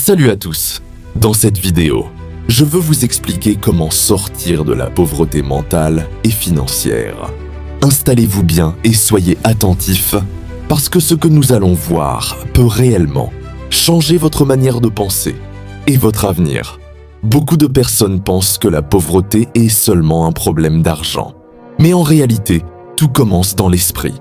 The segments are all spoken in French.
Salut à tous. Dans cette vidéo, je veux vous expliquer comment sortir de la pauvreté mentale et financière. Installez-vous bien et soyez attentifs parce que ce que nous allons voir peut réellement changer votre manière de penser et votre avenir. Beaucoup de personnes pensent que la pauvreté est seulement un problème d'argent. Mais en réalité, tout commence dans l'esprit.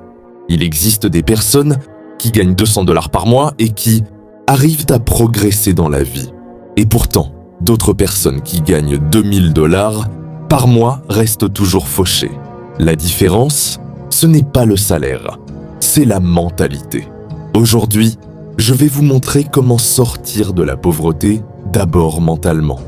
Il existe des personnes qui gagnent 200 $ par mois et qui arrivent à progresser dans la vie. Et pourtant, d'autres personnes qui gagnent 2000 $ par mois restent toujours fauchées. La différence, ce n'est pas le salaire, c'est la mentalité. Aujourd'hui, je vais vous montrer comment sortir de la pauvreté, d'abord mentalement,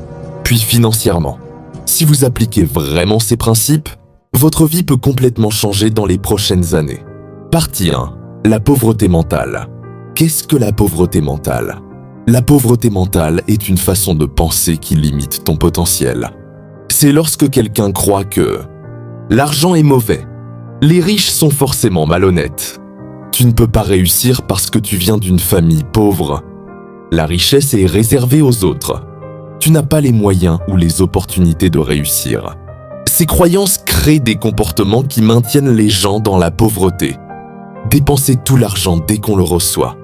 puis financièrement. Si vous appliquez vraiment ces principes, votre vie peut complètement changer dans les prochaines années. Partie 1. La pauvreté mentale. Qu'est-ce que la pauvreté mentale ? La pauvreté mentale est une façon de penser qui limite ton potentiel. C'est lorsque quelqu'un croit que l'argent est mauvais, les riches sont forcément malhonnêtes, tu ne peux pas réussir parce que tu viens d'une famille pauvre, la richesse est réservée aux autres, tu n'as pas les moyens ou les opportunités de réussir. Ces croyances créent des comportements qui maintiennent les gens dans la pauvreté. Dépenser tout l'argent dès qu'on le reçoit,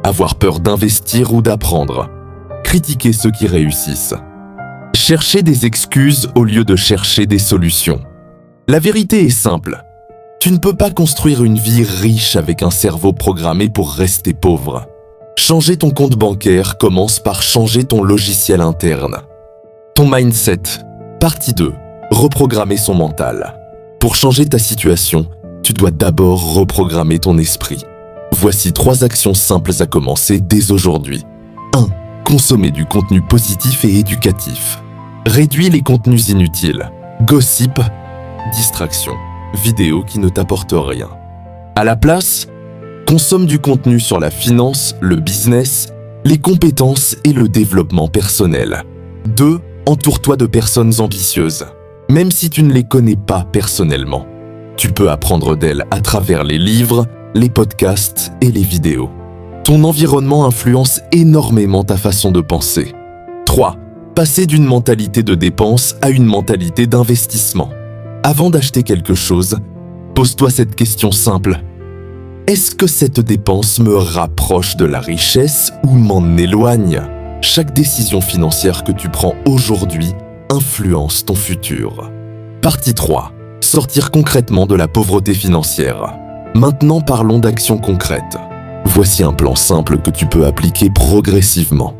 avoir peur d'investir ou d'apprendre, critiquer ceux qui réussissent, chercher des excuses au lieu de chercher des solutions. La vérité est simple, tu ne peux pas construire une vie riche avec un cerveau programmé pour rester pauvre. Changer ton compte bancaire commence par changer ton logiciel interne. Ton mindset. Partie 2. Reprogrammer son mental. Pour changer ta situation, tu dois d'abord reprogrammer ton esprit. Voici 3 actions simples à commencer dès aujourd'hui. 1. Consommer du contenu positif et éducatif. Réduis les contenus inutiles. Gossip, distraction, vidéos qui ne t'apportent rien. À la place, consomme du contenu sur la finance, le business, les compétences et le développement personnel. 2. Entoure-toi de personnes ambitieuses. Même si tu ne les connais pas personnellement, tu peux apprendre d'elles à travers les livres, les podcasts et les vidéos. Ton environnement influence énormément ta façon de penser. 3. Passer d'une mentalité de dépense à une mentalité d'investissement. Avant d'acheter quelque chose, pose-toi cette question simple. Est-ce que cette dépense me rapproche de la richesse ou m'en éloigne ? Chaque décision financière que tu prends aujourd'hui influence ton futur. Partie 3. Sortir concrètement de la pauvreté financière. Maintenant parlons d'actions concrètes. Voici un plan simple que tu peux appliquer progressivement.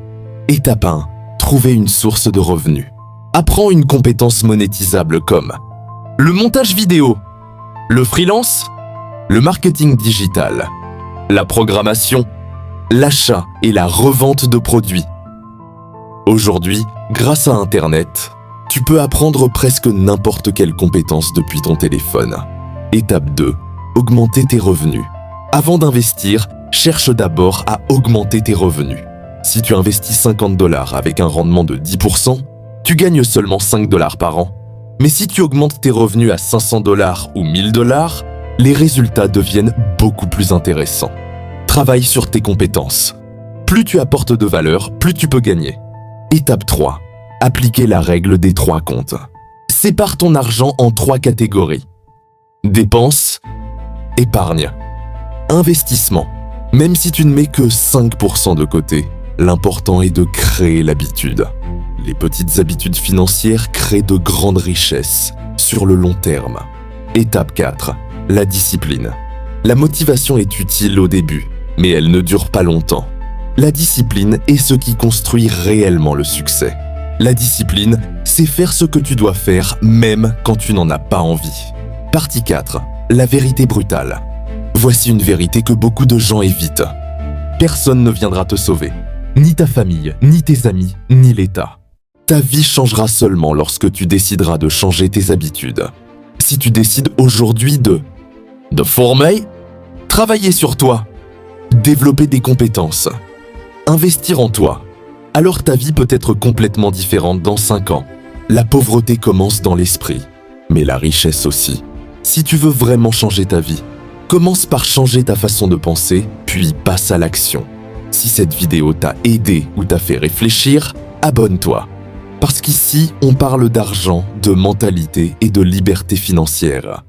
Étape 1. Trouver une source de revenus. Apprends une compétence monétisable comme le montage vidéo, le freelance, le marketing digital, la programmation, l'achat et la revente de produits. Aujourd'hui, grâce à Internet, tu peux apprendre presque n'importe quelle compétence depuis ton téléphone. Étape 2. Augmenter tes revenus. Avant d'investir, cherche d'abord à augmenter tes revenus. Si tu investis 50 $ avec un rendement de 10%, tu gagnes seulement 5 $ par an. Mais si tu augmentes tes revenus à 500 $ ou 1000 $, les résultats deviennent beaucoup plus intéressants. Travaille sur tes compétences. Plus tu apportes de valeur, plus tu peux gagner. Étape 3. Appliquer la règle des 3 comptes. Sépare ton argent en 3 catégories. Dépenses, épargne, investissement. Même si tu ne mets que 5% de côté, l'important est de créer l'habitude. Les petites habitudes financières créent de grandes richesses sur le long terme. Étape 4. La discipline. La motivation est utile au début, mais elle ne dure pas longtemps. La discipline est ce qui construit réellement le succès. La discipline, c'est faire ce que tu dois faire même quand tu n'en as pas envie. Partie 4. La vérité brutale. Voici une vérité que beaucoup de gens évitent. Personne ne viendra te sauver. Ni ta famille, ni tes amis, ni l'État. Ta vie changera seulement lorsque tu décideras de changer tes habitudes. Si tu décides aujourd'hui de former, travailler sur toi, développer des compétences, investir en toi, alors ta vie peut être complètement différente dans 5 ans. La pauvreté commence dans l'esprit, mais la richesse aussi. Si tu veux vraiment changer ta vie, commence par changer ta façon de penser, puis passe à l'action. Si cette vidéo t'a aidé ou t'a fait réfléchir, abonne-toi. Parce qu'ici, on parle d'argent, de mentalité et de liberté financière.